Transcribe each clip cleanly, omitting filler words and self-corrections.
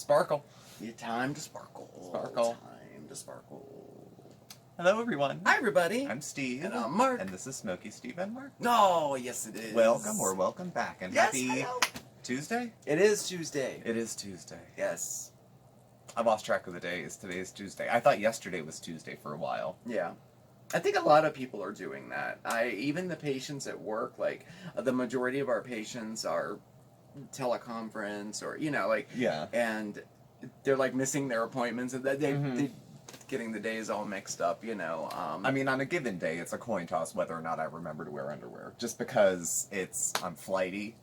Sparkle. Your time to sparkle. Sparkle. Time to sparkle. Hello, everyone. Hi, everybody. I'm Steve. And I'm Mark. And this is SmokeySteveAndMarc. Oh, yes, it is. Welcome or welcome back. And Yes, happy hello. Tuesday? It is Tuesday. It is Tuesday. Yes. I lost track of the days. Today is Tuesday. I thought yesterday was Tuesday for a while. Yeah. I think a lot of people are doing that. Even the patients at work, like, the majority of our patients are teleconference or, Yeah. and they're, like, missing their appointments, and they're getting the days all mixed up, I mean, on a given day, it's a coin toss whether or not I remember to wear underwear. Just because I'm flighty.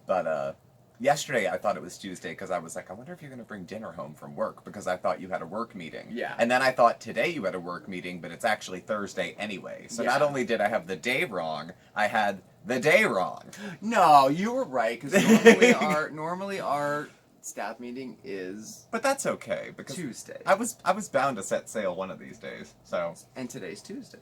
But, yesterday I thought it was Tuesday because I was like, I wonder if you're going to bring dinner home from work because I thought you had a work meeting. Yeah. And then I thought today you had a work meeting, but it's actually Thursday anyway. So not Yeah. only did I have the day wrong, I had the day wrong. No, you were right, because normally our staff meeting is But that's okay because Tuesday. I was bound to set sail one of these days. So And today's Tuesday.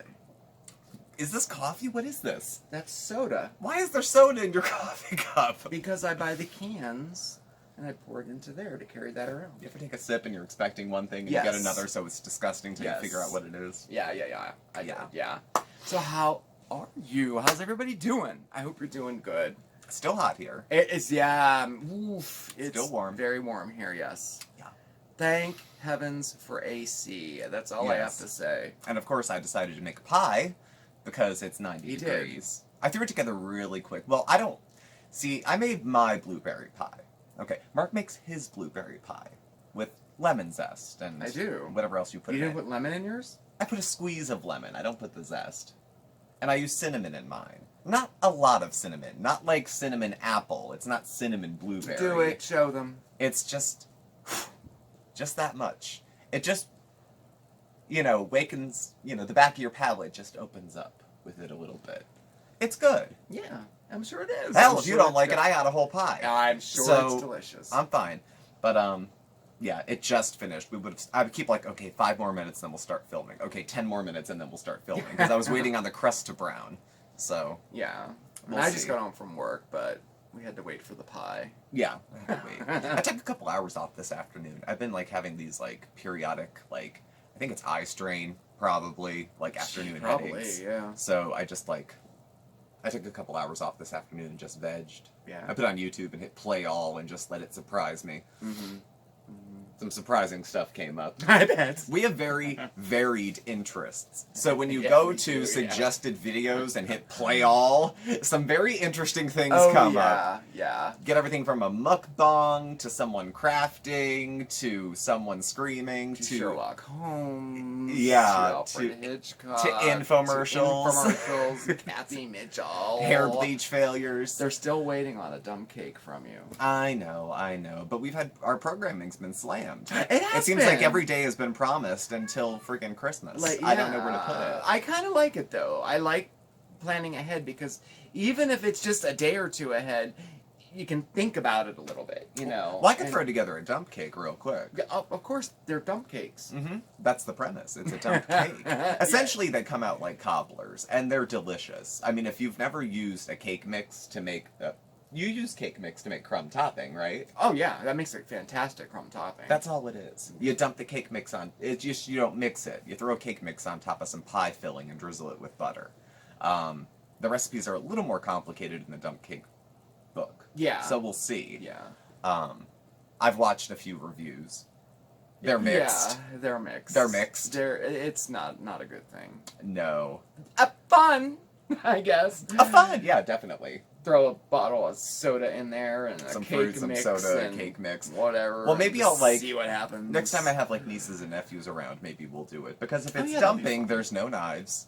is this coffee? What is this? That's soda. Why is there soda in your coffee cup? Because I buy the cans, and I pour it into there to carry that around. You ever take a sip and you're expecting one thing and Yes. you get another, so it's disgusting till Yes. you figure out what it is? Yeah. Yeah. So how are you? How's everybody doing? I hope you're doing good. It's still hot here. It's it's Still warm. Very warm here, yes. Yeah. Thank heavens for AC. That's all I have Yes. to say. And of course, I decided to make a pie because it's 90 You did. degrees. I threw it together really quick. Well, I made my blueberry pie. Okay, Mark makes his blueberry pie with lemon zest and I do. whatever else you put You in didn't it. put lemon in yours? I put a squeeze of lemon. I don't put the zest. And I use cinnamon in mine. Not a lot of cinnamon. Not like cinnamon apple. It's not cinnamon blueberry. Do it. Show them. It's just that much. It just, wakens, the back of your palate just opens up with it a little bit. It's good. Yeah, I'm sure it is. Hell, I'm if you sure don't it's like it, good. I had a whole pie. I'm sure So, it's delicious. I'm fine. But, yeah, it just finished. I would keep like, okay, 5 more minutes, then we'll start filming. Okay, 10 more minutes, and then we'll start filming. Because I was waiting on the crust to brown. So, Yeah. We'll I just see. got home from work, but we had to wait for the pie. yeah. I had to wait. I took a couple hours off this afternoon. I've been, having these, periodic, I think it's eye strain, probably, afternoon Probably, headaches. yeah. So I just, I took a couple hours off this afternoon and just vegged. Yeah. I put on YouTube and hit play all and just let it surprise me. Mm-hmm. Some surprising stuff came up. I bet. We have very varied interests. So when you Yeah, go we to do, yeah. suggested videos and hit play all, some very interesting things Oh, come yeah, up. yeah. Get everything from a mukbang to someone crafting to someone screaming To Sherlock Holmes. Yeah, To Alfred to Hitchcock. infomercials. To infomercials. Kathy Mitchell. hair bleach failures. They're still waiting on a dumb cake from you. I know. But our programming's been slammed. It has seems like been. every day has been promised until freaking Christmas. I don't know where to put it. I kind of like it, though. I like planning ahead because even if it's just a day or two ahead, you can think about it a little bit, Well, I could throw together a dump cake real quick. Yeah, of course, they're dump cakes. Mm-hmm. That's the premise. It's a dump cake. Essentially, they come out like cobblers, and they're delicious. I mean, if you've never used a cake mix to make... you use cake mix to make crumb topping, right? Oh, yeah, that makes a fantastic crumb topping. That's all it is. You dump the cake mix on... It's just, you don't mix it. You throw a cake mix on top of some pie filling and drizzle it with butter. The recipes are a little more complicated in the dump cake book. Yeah. So we'll see. Yeah. I've watched a few reviews. They're mixed. Yeah, they're mixed. They're mixed. It's not a good thing. No. Fun, I guess. Fun, yeah, definitely. Throw a bottle of soda in there and Some cake fruit, some mix soda, and cake mix. whatever. Well, maybe and I'll, see what happens. Next time I have, nieces and nephews around, maybe we'll do it. Because if it's yeah, that'd be dumping, fun. there's no knives.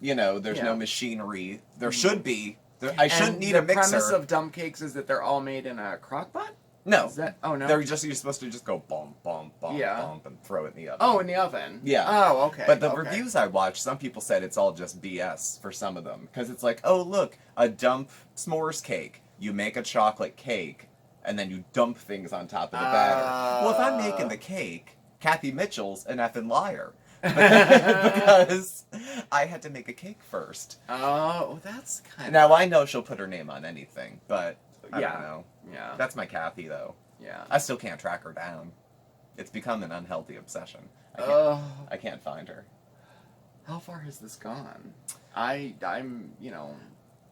There's Yeah. no machinery. There should be. I shouldn't need a The mixer. premise of dump cakes is that they're all made in a crock pot? No. Is that? Oh, no. You're supposed to just go bump, bump, bump, Yeah. bump, and throw it in the oven. Oh, in the oven? Yeah. Oh, okay. But the okay. reviews I watched, some people said it's all just BS for some of them. Because it's like, oh, look, a dump s'mores cake. You make a chocolate cake, and then you dump things on top of the batter. Well, if I'm making the cake, Kathy Mitchell's an effing liar. Because I had to make a cake first. Oh, that's kind of... Now, I know she'll put her name on anything, but I Yeah. don't know. Yeah. That's my Kathy, though. Yeah. I still can't track her down. It's become an unhealthy obsession. I can't find her. How far has this gone? I'm,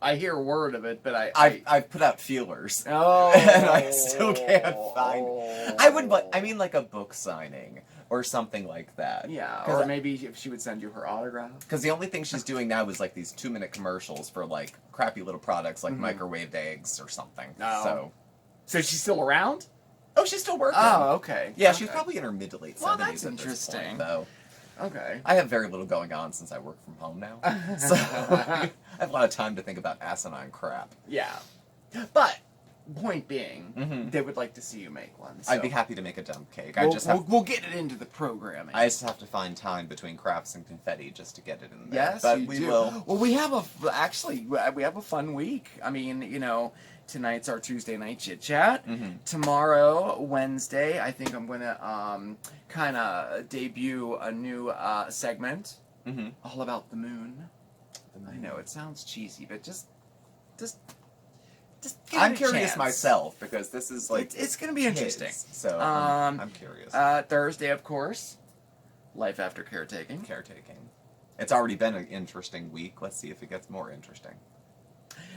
I hear word of it, but I've put out feelers. Oh. And I still can't find it. I mean, like a book signing or something like that. Yeah, or maybe if she would send you her autograph. Because the only thing she's doing now is like these 2-minute commercials for like crappy little products like microwaved eggs or something. No. So she's still around? Oh, she's still working. Oh, okay. Yeah, okay. she's probably in her mid to late 70s. Well, that's at this interesting. point, though. Okay. I have very little going on since I work from home now. So I have a lot of time to think about asinine crap. Yeah. But, point being, they would like to see you make one. So. I'd be happy to make a dump cake. We'll get it into the programming. I just have to find time between crafts and confetti just to get it in there. Yes, but you we do. will. Well, we have a fun week. I mean, tonight's our Tuesday night chit chat. Tomorrow, Wednesday, I think I'm gonna kind of debut a new segment all about the moon. I know it sounds cheesy, but just give I'm it a curious chance. myself because this is like it's gonna be interesting. So I'm curious. Thursday, of course, life after caretaking. Caretaking. It's already been an interesting week. Let's see if it gets more interesting.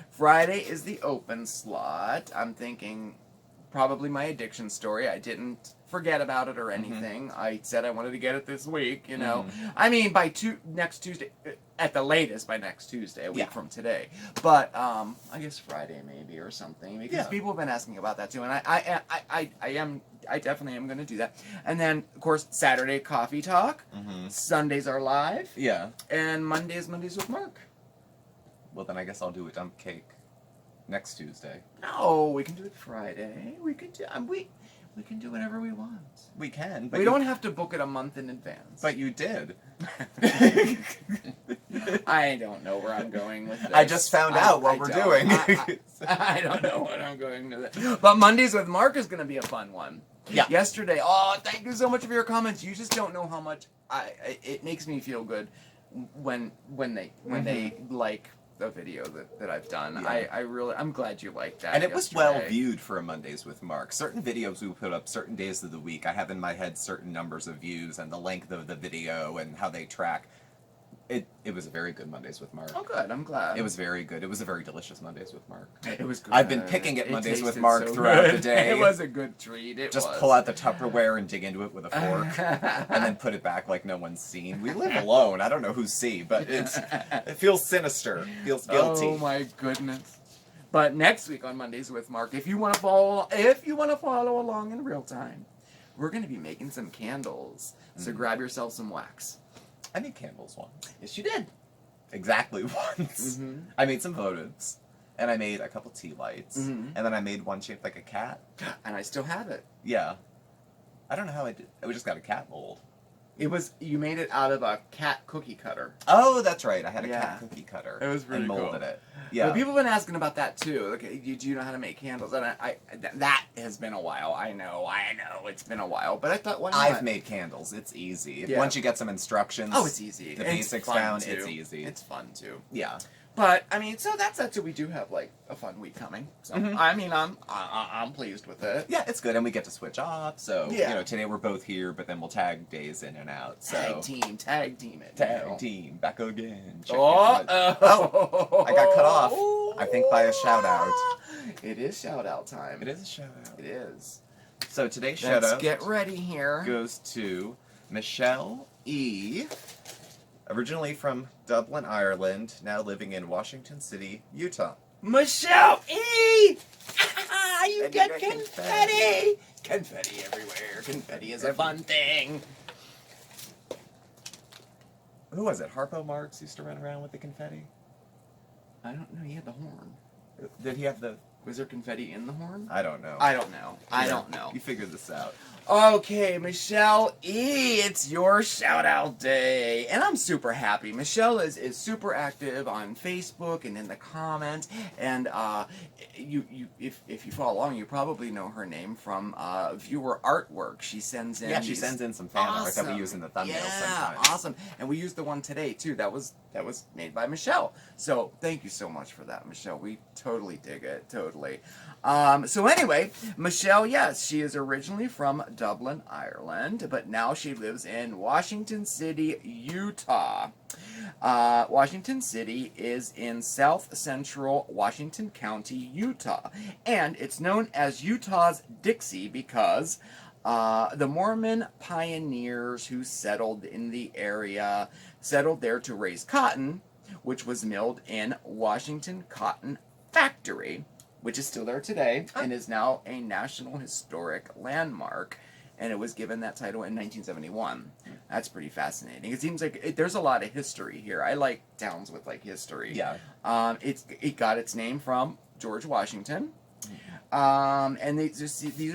Friday is the open slot. I'm thinking probably my addiction story. I didn't forget about it or anything. I said I wanted to get it this week, I mean, by next Tuesday, at the latest by next Tuesday, a week from today. But I guess Friday maybe or something, because people have been asking about that too, and I definitely am going to do that. And then, of course, Saturday coffee talk. Sundays are live. Yeah. And Mondays with Mark. Well, then I guess I'll do a dump cake next Tuesday. No, we can do it Friday. We can do whatever we want. We can, but we don't have to book it a month in advance. But you did. I don't know where I'm going with this. I just found out what we're doing. I don't know what I'm going to do. But Mondays with Mark is going to be a fun one. Yeah. Yesterday, thank you so much for your comments. You just don't know how much it makes me feel good when they like a video that I've done. Yeah. I'm glad you liked that. And it was yesterday. well viewed for a Mondays with Mark. Certain videos we put up certain days of the week, I have in my head certain numbers of views and the length of the video and how they track. It was a very good Mondays with Mark. Oh, good. I'm glad. It was very good. It was a very delicious Mondays with Mark. It was good. I've been picking at Mondays with Mark throughout the day. It was a good treat. Just pull out the Tupperware and dig into it with a fork, and then put it back like no one's seen. We live alone. I don't know who's see, but it feels sinister. It feels guilty. Oh my goodness! But next week on Mondays with Mark, if you want to follow along in real time, we're going to be making some candles. So grab yourself some wax. I made candles once. Yes, you did. Exactly once. I made some votives, and I made a couple tea lights, and then I made one shaped like a cat. And I still have it. Yeah. I don't know how I did. We just got a cat mold. You made it out of a cat cookie cutter. Oh, that's right. I had a cat cookie cutter. It was really and molded cool. it. Yeah. But people have been asking about that too. Like, do you know how to make candles? And that has been a while. I know. It's been a while. But I thought, why not? I've made candles. It's easy. Once you get some instructions. Oh, it's easy. The basics down. It's easy. It's fun too. Yeah. But I mean, so that's it. We do have like a fun week coming. So I mean, I'm pleased with it. Yeah, it's good, and we get to switch off. So today we're both here, but then we'll tag days in and out. So tag team it. Tag team, back again. Oh, I got cut off. I think by a shout out. It is shout out time. It is a shout out. It is. So today's shout out. Let's get ready here. Goes to Michele E. Originally from Dublin, Ireland, now living in Washington City, Utah. Michele E! You get confetti! Confetti everywhere. Confetti is a fun thing. Who was it? Harpo Marx used to run around with the confetti? I don't know. He had the horn. Did he have the... Was there confetti in the horn? I don't know. I don't know. You figured this out. Okay, Michele E, it's your shout out day. And I'm super happy. Michele is super active on Facebook and in the comments. And if you follow along, you probably know her name from viewer artwork. She sends in she sends in some fan art that we use in the thumbnails sometimes. Awesome. And we used the one today too. That was made by Michele. So thank you so much for that, Michele. We totally dig it. Totally. totally. So anyway, Michele, yes, she is originally from Dublin, Ireland, but now she lives in Washington City, Utah. Washington City is in south central Washington County, Utah, and it's known as Utah's Dixie because the Mormon pioneers who settled in the area settled there to raise cotton, which was milled in Washington Cotton Factory, which is still there today and is now a National Historic Landmark. And it was given that title in 1971. That's pretty fascinating. It seems like there's a lot of history here. I like towns with like history. Yeah. It got its name from George Washington. And these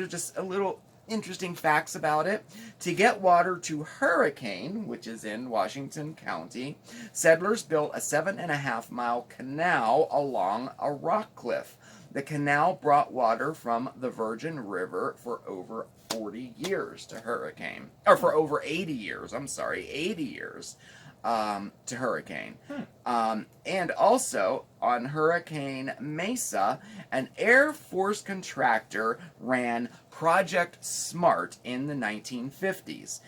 are just a little interesting facts about it. To get water to Hurricane, which is in Washington County, settlers built a 7.5-mile canal along a rock cliff. The canal brought water from the Virgin River for over 40 years to Hurricane. Or for over 80 years, 80 years to Hurricane. And also, on Hurricane Mesa, an Air Force contractor ran Project Smart in the 1950s.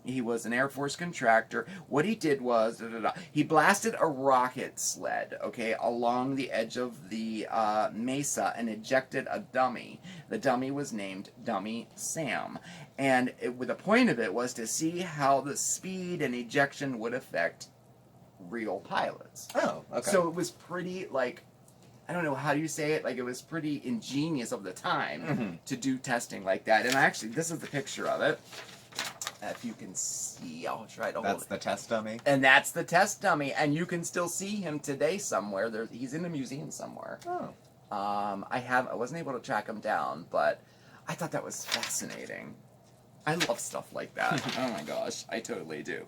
He was an Air Force contractor. What he did was, he blasted a rocket sled, okay, along the edge of the mesa and ejected a dummy. The dummy was named Dummy Sam. And the point of it was to see how the speed and ejection would affect real pilots. Oh, okay. So it was pretty, like, I don't know, how do you say it? Like, it was pretty ingenious of the time to do testing like that. And actually, this is the picture of it. If you can see, I'll try to hold it. That's the test dummy? And that's the test dummy, and you can still see him today somewhere. He's in a museum somewhere. Oh. I wasn't able to track him down, but I thought that was fascinating. I love stuff like that. Oh my gosh, I totally do.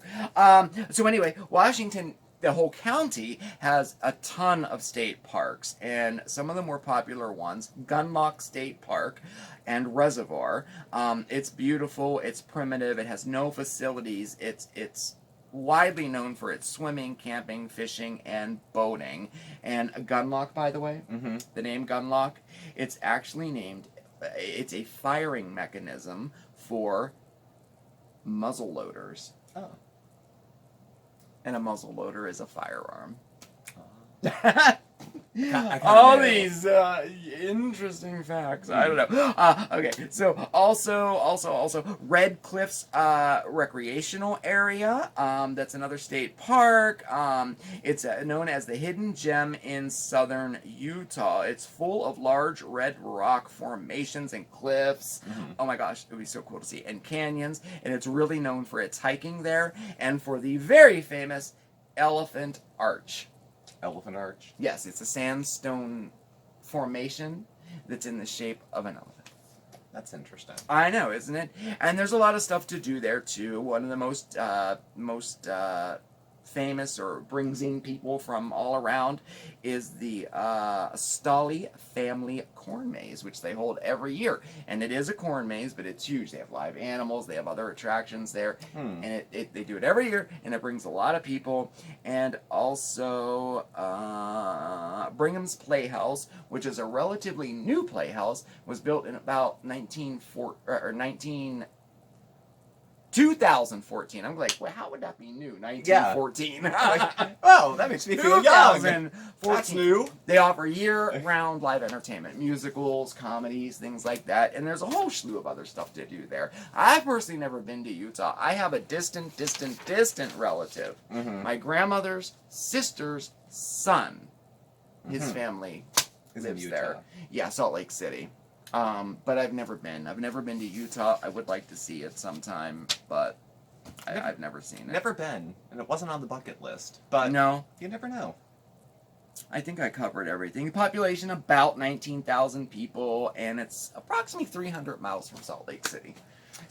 So anyway, Washington, the whole county, has a ton of state parks, and some of the more popular ones, Gunlock State Park and Reservoir. It's beautiful, it's primitive, it has no facilities, it's widely known for its swimming, camping, fishing, and boating. And Gunlock, by the way, the name Gunlock, it's actually named, it's a firing mechanism for muzzle loaders. Oh. And a muzzle loader is a firearm. All these interesting facts. I don't know. Okay, so also Red Cliffs recreational area. That's another state park. It's known as the Hidden Gem in southern Utah. It's full of large red rock formations and cliffs. Oh my gosh, it would be so cool to see. And canyons. And it's really known for its hiking there and for the very famous Elephant Arch. Elephant Arch? Yes, it's a sandstone formation that's in the shape of an elephant. That's interesting. I know, isn't it? And there's a lot of stuff to do there, too. One of the most famous or brings in people from all around is the Stolle family corn maze, which they hold every year. And it is a corn maze, but it's huge. They have live animals, they have other attractions there, and they do it every year, and it brings a lot of people. And also Bringham's Playhouse, which is a relatively new playhouse, was built in about 2014. I'm like, well, how would that be new? 1914. Oh, that makes me feel young. 2014. That's new. They offer year-round live entertainment, musicals, comedies, things like that, and there's a whole slew of other stuff to do there. I've personally never been to Utah. I have a distant relative. My grandmother's sister's son. His family lives there. Yeah, Salt Lake City. But I've never been. I've never been to Utah. I would like to see it sometime, but I've never seen it. Never been, and it wasn't on the bucket list. But no, you never know. I think I covered everything. Population about 19,000 people, and it's approximately 300 miles from Salt Lake City.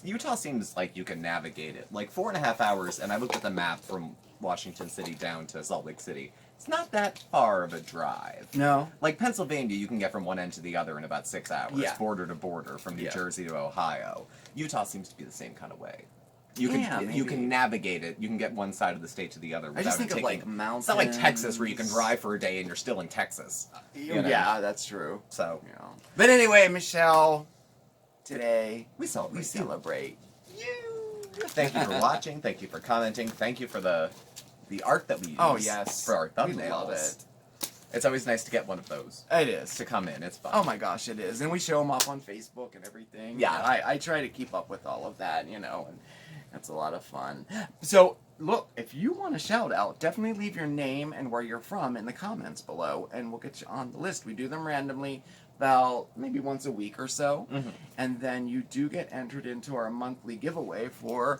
Utah seems like you can navigate it. Like 4.5 hours, and I looked at the map from Washington City down to Salt Lake City. It's not that far of a drive. No. Like Pennsylvania, you can get from one end to the other in about 6 hours, Yeah. border to border, from New Jersey to Ohio. Utah seems to be the same kind of way. You Yeah, can maybe. navigate it. You can get one side of the state to the other without I just think it of taking. like mountains. It's not like Texas where you can drive for a day and you're still in Texas. You know? Yeah, that's true. So Yeah. But anyway, Michelle, today we celebrate. we celebrate you. Thank you for watching. Thank you for commenting. Thank you for the art that we use. Oh yes, for our thumbnails. We love it. It's always nice to get one of those It is. to come in. It's fun. Oh my gosh, it is. And we show them off on Facebook and everything. Yeah. I try to keep up with all of that, you know, and that's a lot of fun. So, look, if you want a shout out, definitely leave your name and where you're from in the comments below, and we'll get you on the list. We do them randomly about maybe once a week or so. Mm-hmm. And then you do get entered into our monthly giveaway for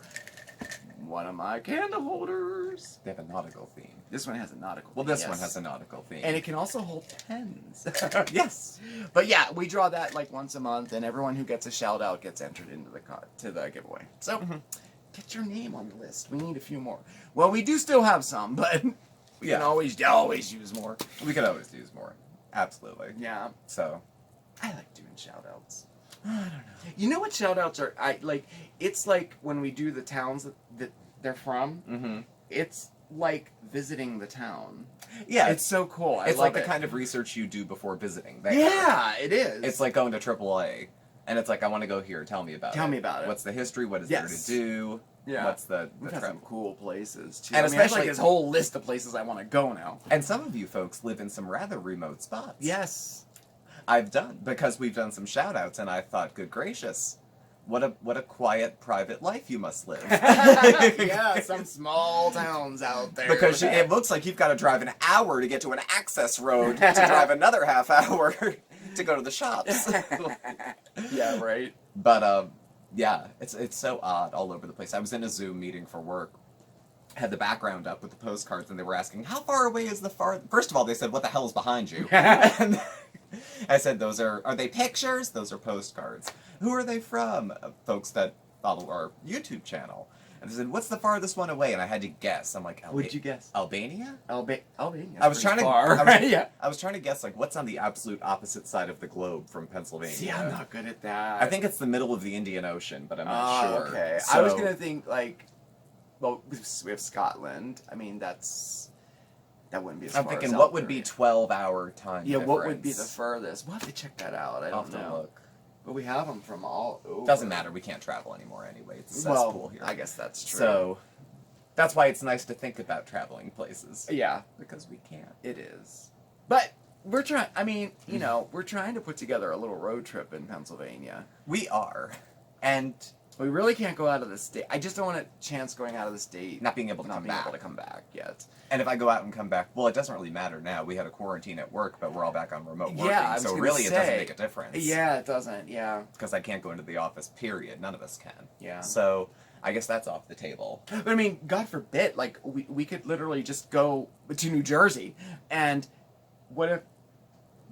one of my candle holders. They have a nautical theme. This one has a nautical Well, theme, this yes. one has a nautical theme. And it can also hold pens. Yes. But yeah, we draw that like once a month, and everyone who gets a shout out gets entered into the giveaway. So get your name on the list. We need a few more. Well, we do still have some, but we can always use more. We could always use more. Absolutely. Yeah. So I like doing shout outs. I don't know. You know what shout outs are? It's like when we do the towns that they're from. Mm-hmm. It's like visiting the town. Yeah, It's so cool. I it's love like the it. kind of research you do before visiting. There. Yeah, it is. It's like going to AAA, and it's like, I want to go here. Tell me about it. Tell me about it. What's the history? What is Yes. there to do? Yeah. What's the We've got trip? some cool places too. And I mean, I have, especially- like this whole list of places I want to go now. And some of you folks live in some rather remote spots. Yes. I've done, because we've done some shout outs, and I thought, good gracious, what a quiet, private life you must live. Yeah, some small towns out there. Because it looks like you've got to drive an hour to get to an access road to drive another half hour to go to the shops. Yeah, right. But yeah, it's so odd all over the place. I was in a Zoom meeting for work, had the background up with the postcards, and they were asking, how far away is the far... First of all, they said, what the hell is behind you? And I said, are they pictures? Those are postcards. Who are they from? Folks that follow our YouTube channel. And they said, what's the farthest one away? And I had to guess. I'm like, What'd you guess? Albania? Albania. I was trying to... far. Yeah. I was trying to guess, like, what's on the absolute opposite side of the globe from Pennsylvania? See, I'm not good at that. I think it's the middle of the Indian Ocean, but I'm not sure. Okay. So, I was gonna think like, well, we have Scotland. I mean, that wouldn't be as I'm far thinking, as what out would there. be 12-hour time Yeah, difference? what would be the furthest? We'll have to check that out. I I'll don't have to know. look. But we have them from all over. Doesn't matter. We can't travel anymore anyway. It's a Well, cesspool here. I guess that's true. So that's why it's nice to think about traveling places. Yeah, Because we can't. it is. But we're trying. I mean, you know, we're trying to put together a little road trip in Pennsylvania. We are. And We really can't go out of the state. I just don't want a chance going out of the state. not being able to not come being back. able to come back yet. And if I go out and come back, well, it doesn't really matter now. We had a quarantine at work, but we're all back on remote working. Yeah, I was so gonna really it doesn't say, make a difference. Yeah, it doesn't. Yeah, Because I can't go into the office, period. None of us can. yeah. So I guess that's off the table. But I mean, God forbid, like we could literally just go to New Jersey, and what if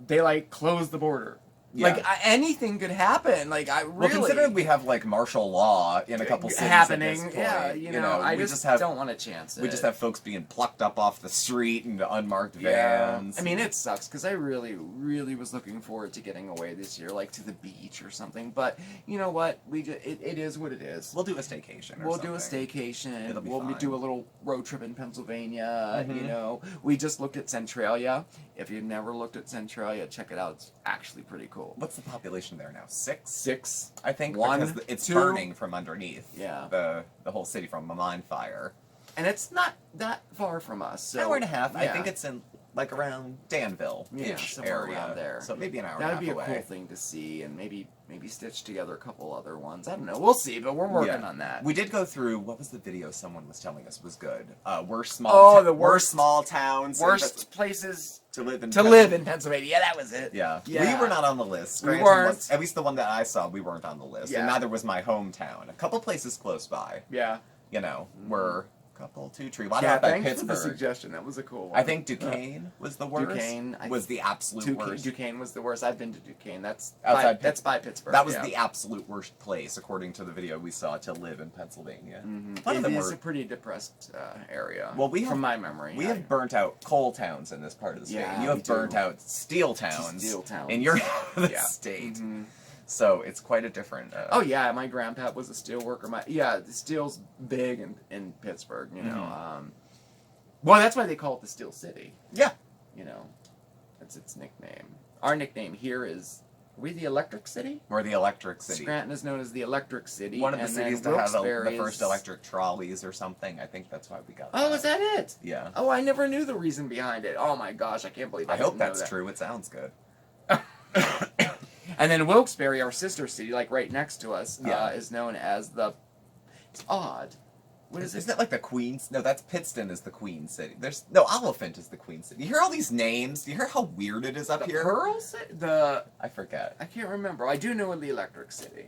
they like close the border? Yeah. Like anything could happen. Like I really Well, considering we have like martial law in a couple cities happening. at this point, Yeah, you know, I we just have don't want to chance it. we just have folks being plucked up off the street into unmarked Yeah. vans. I mean, it sucks because I really, really was looking forward to getting away this year, like to the beach or something. But you know what? It is what it is. we'll do a staycation. We'll do a staycation. It'll be we'll fine. do a little road trip in Pennsylvania. Mhm. You know, we just looked at Centralia. If you've never looked at Centralia, check it out. It's actually pretty cool. What's the population there now? 6, 6. I think, One, because it's 2. burning from underneath. Yeah. The whole city from a mine fire. And it's not that far from us. So, Hour and a half. I yeah. think it's in like around Danville somewhere area. around there. So maybe an hour That'd and be a a half cool away. thing to see, and maybe stitch together a couple other ones. I don't know. We'll see, but we're working Yeah. on that. We did go through, what was the video someone was telling us was good? Worst small Oh, the worst worst- small towns Worst places to live in. to live in Pennsylvania. Yeah, that was it. Yeah. Yeah. We were not on the list. We Scranton weren't. was, at least the one that I saw, we weren't on the list. Yeah. And neither was my hometown. A couple places close by, Yeah. you know, were a couple, 2 tree. Well, I Yeah, don't know about thanks for the Pittsburgh. suggestion. That was a cool one. I think Duquesne was the worst. Duquesne, was the absolute worst. Duquesne was the worst. I've been to Duquesne. That's Outside that's by Pittsburgh. That was yeah. the absolute worst place, according to the video we saw, to live in Pennsylvania. Mhm. One of It them is were- a pretty depressed area. Well, we have- from my memory. We have burnt out coal towns in this part of the state. Yeah, you we have burnt do. out steel towns. Steel towns. in your the Yeah. state. Mhm. So it's quite a different. Oh yeah, my grandpa was a steel worker. The steel's big in Pittsburgh. You know, well that's why they call it the Steel City. Yeah. You know, that's its nickname. Our nickname here is. Are we the Electric City? We're the Electric City. Scranton is known as the Electric City. One of the cities to have the first electric trolleys or something. I think that's why we got that. Oh, is that it? Yeah. Oh, I never knew the reason behind it. Oh my gosh, I can't believe I hope that's true. It sounds good. And then Wilkes-Barre, our sister city, like right next to us, is known as the... It's odd. What is it? Isn't it like the Queen's? No, that's Pittston is the Queen City. No, Oliphant is the Queen City. You hear all these names? You hear how weird it is up here? Pearl City? I forget. I can't remember. I do know the Electric City.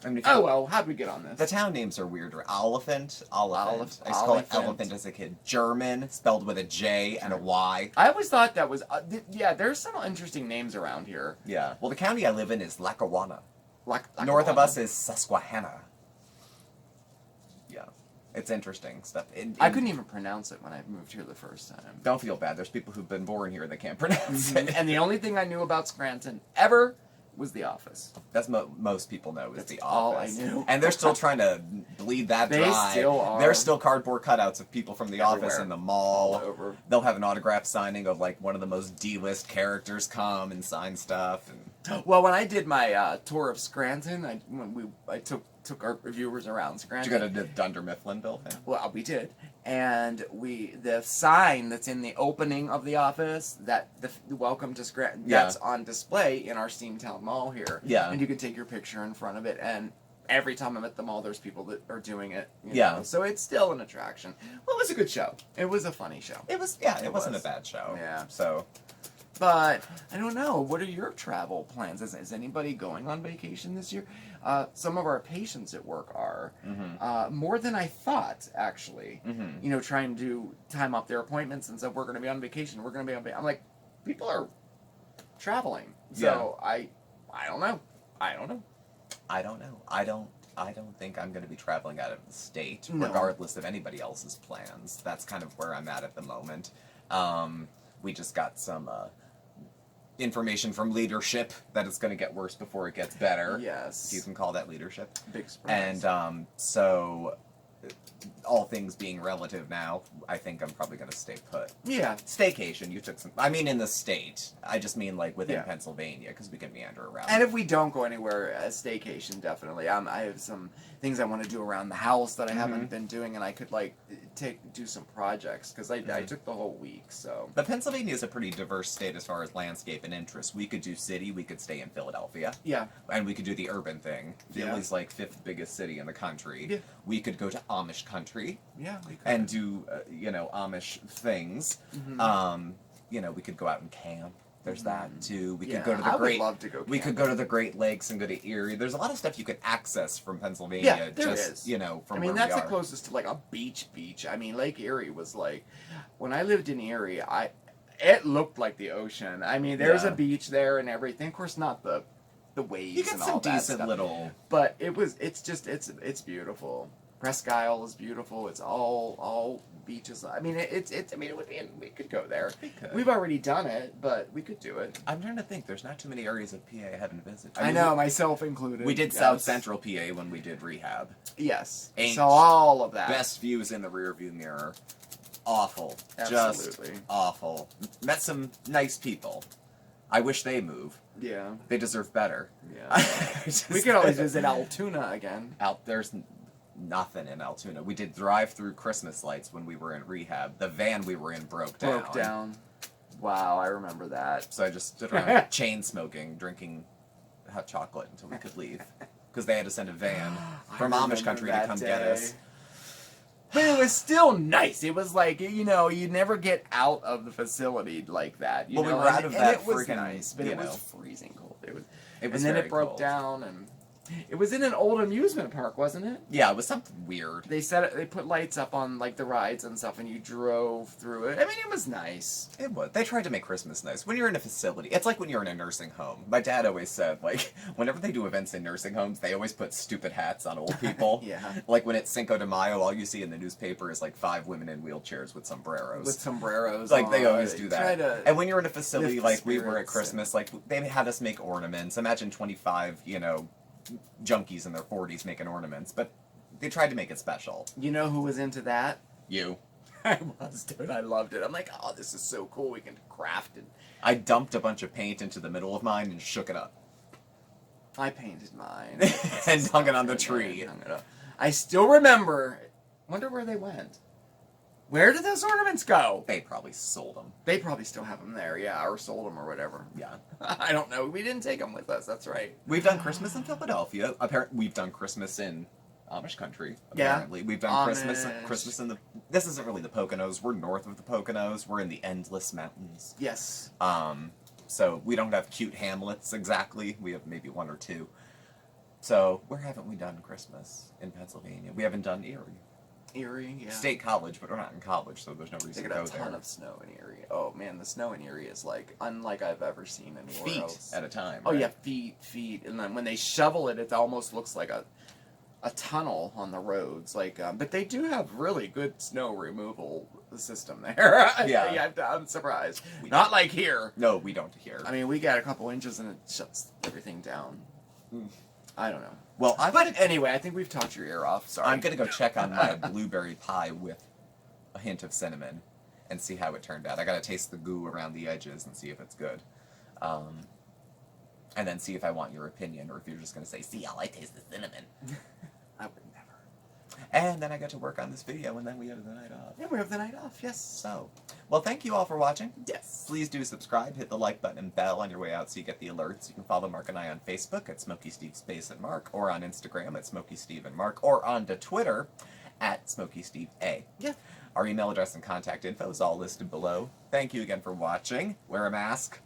I mean, well, how'd we get on this? The town names are weirder. Oliphant. I used to call it Elephant as a kid. German, spelled with a J and a Y. I always thought that was... there's some interesting names around here. Yeah. Well, the county I live in is Lackawanna. Lackawanna. North of us is Susquehanna. Yeah. It's interesting stuff. I couldn't even pronounce it when I moved here the first time. Don't feel bad. There's people who've been born here that can't pronounce it. And the only thing I knew about Scranton ever was The Office. That's most people know is That's The all Office. I knew. And they're still trying to bleed that dry. They still are. There's still cardboard cutouts of people from The Everywhere. Office in the mall. All over. They'll have an autograph signing of like one of the most D-list characters come and sign stuff. And well, when I did my tour of Scranton, I took our reviewers around Scranton. Did you go to the Dunder Mifflin building? Well, we did, and the sign that's in the opening of the office, that the welcome to Scranton, that's on display in our Steamtown Mall here. Yeah, and you can take your picture in front of it, and every time I'm at the mall, there's people that are doing it. You Yeah, know? So it's still an attraction. Well, it was a good show. It was a funny show. It was. Yeah, it wasn't a bad show. Yeah. So. But I don't know. What are your travel plans? Is anybody going on vacation this year? Some of our patients at work are. More than I thought, actually. You know, trying to time up their appointments and stuff. We're going to be on vacation. We're going to be on vacation. I'm like, people are traveling. So I don't know. I don't know. I don't think I'm going to be traveling out of the state, regardless of anybody else's plans. That's kind of where I'm at the moment. We just got some information from leadership that it's going to get worse before it gets better. Yes. If you can call that leadership. Big surprise. And so, all things being relative now, I think I'm probably going to stay put. Yeah. Staycation, you took some... I mean in the state. I just mean like within Pennsylvania, because we can meander around. And if we don't go anywhere, a staycation, definitely. I have some things I want to do around the house that I haven't been doing, and I could like do some projects, because I took the whole week, so. But Pennsylvania is a pretty diverse state as far as landscape and interests. We could do city, we could stay in Philadelphia. Yeah. And we could do the urban thing. Philly's like 5th biggest city in the country. Yeah. We could go to Amish country. Yeah, we could. And do, Amish things. We could go out and camp. There's that too. We could go to the would love to go We could go to the Great Lakes and go to Erie. There's a lot of stuff you could access from Pennsylvania. Yeah, there is. From I mean, where that's we the are. closest to like a beach. I mean, Lake Erie was like, when I lived in Erie, it looked like the ocean. I mean, there's a beach there and everything. Of course, not the waves You get and some all that decent stuff. little. But it's beautiful. Presque Isle is beautiful. It's all beaches. I mean, it would be. We could go there. We could. We've already done it, but we could do it. I'm trying to think. There's not too many areas of PA I haven't visited. I know, myself included. We did South Central PA when we did rehab. Yes. Ain't So all of that. Best views in the rearview mirror. Awful. Absolutely. Just awful. Met some nice people. I wish they move. Yeah. They deserve better. Yeah. We could always visit Altoona again. There's nothing in Altoona. We did drive-through Christmas lights when we were in rehab. The van we were in broke down. Wow, I remember that. So I just stood around chain smoking, drinking hot chocolate until we could leave. Because they had to send a van from Amish country to come get us. But it was still nice. It was like, you never get out of the facility like that. We were out of that and it was freaking nice, but it was freezing cold. And then it broke down, and It was in an old amusement park, wasn't it? Yeah, it was something weird. They set it. They put lights up on like the rides and stuff, and you drove through it. I mean, it was nice. It was. They tried to make Christmas nice. When you're in a facility, it's like when you're in a nursing home. My dad always said, like, whenever they do events in nursing homes, they always put stupid hats on old people. Yeah. Like when it's Cinco de Mayo, all you see in the newspaper is like 5 women in wheelchairs with sombreros. With sombreros. Like they on. always do Try that. to And when you're in a facility lift the like we were at spirits Christmas, like they had us make ornaments. Imagine 25, junkies in their 40s making ornaments, but they tried to make it special. You know who was into that? You. I was, dude. I loved it. I'm like, oh, this is so cool. We can craft it. I dumped a bunch of paint into the middle of mine and shook it up. I painted mine. And hung it on the tree. Hung it up. I still remember. Wonder where they went. Where did those ornaments go? They probably sold them. They probably still have them there, yeah, or sold them or whatever. Yeah. I don't know. We didn't take them with us. That's right. We've done Christmas in Philadelphia. Apparently, we've done Christmas in Amish country. Apparently, Yeah. we've done Amish. Christmas in the. This isn't really the Poconos. We're north of the Poconos. We're in the Endless Mountains. Yes. So we don't have cute hamlets exactly. We have maybe 1 or 2. So where haven't we done Christmas in Pennsylvania? We haven't done Erie. Erie, yeah. State College, but we're not in college, so there's no reason They to got go a ton there. of snow in Erie. Oh man, the snow in Erie is like unlike I've ever seen anywhere Feet else. at a time. Oh right? yeah, feet, and then when they shovel it, it almost looks like a tunnel on the roads. Like, but they do have really good snow removal system there. Yeah. I'm surprised. We Not don't. like here. No, we don't here. I mean, we got a couple inches and it shuts everything down. Mm. I don't know. Well, But anyway, I think we've talked your ear off. Sorry. I'm gonna go check on my blueberry pie with a hint of cinnamon and see how it turned out. I gotta taste the goo around the edges and see if it's good. And then see if I want your opinion or if you're just gonna say, see, all I taste is cinnamon. I would never. And then I get to work on this video and then we have the night off. Yeah, we have the night off. Yes. So, well, thank you all for watching. Yes. Please do subscribe, hit the like button and bell on your way out so you get the alerts. You can follow Mark and I on Facebook at SmokeySteveAndMarc, or on Instagram at SmokeySteveAndMarc, or on to Twitter at SmokeySteveA. Yeah. Our email address and contact info is all listed below. Thank you again for watching. Wear a mask.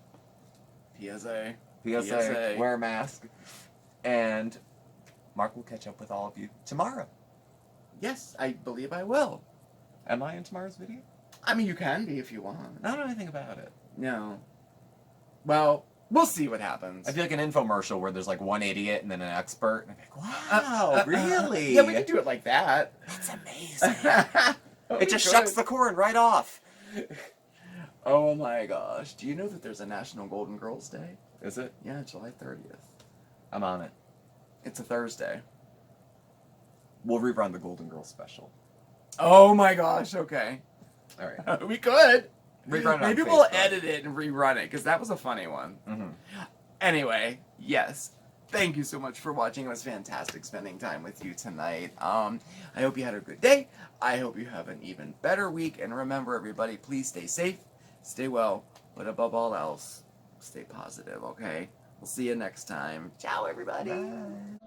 PSA. PSA. Wear a mask. And Mark will catch up with all of you tomorrow. Yes, I believe I will. Am I in tomorrow's video? I mean, you can be if you want. I don't know anything about it. No. Well, we'll see what happens. I feel like an infomercial where there's like one idiot and then an expert. And I'm like, wow, really? Yeah, we can do it like that. That's amazing. It just shucks the corn right off. Oh my gosh. Do you know that there's a National Golden Girls Day? Is it? Yeah, July 30th. I'm on it. It's a Thursday. We'll rerun the Golden Girls special. Oh my gosh, okay. All right. We could. Rerun it on Maybe we'll Facebook. edit it and rerun it, because that was a funny one. Mm-hmm. Anyway, yes. Thank you so much for watching. It was fantastic spending time with you tonight. I hope you had a good day. I hope you have an even better week. And remember, everybody, please stay safe, stay well, but above all else, stay positive, okay? We'll see you next time. Ciao, everybody. Bye.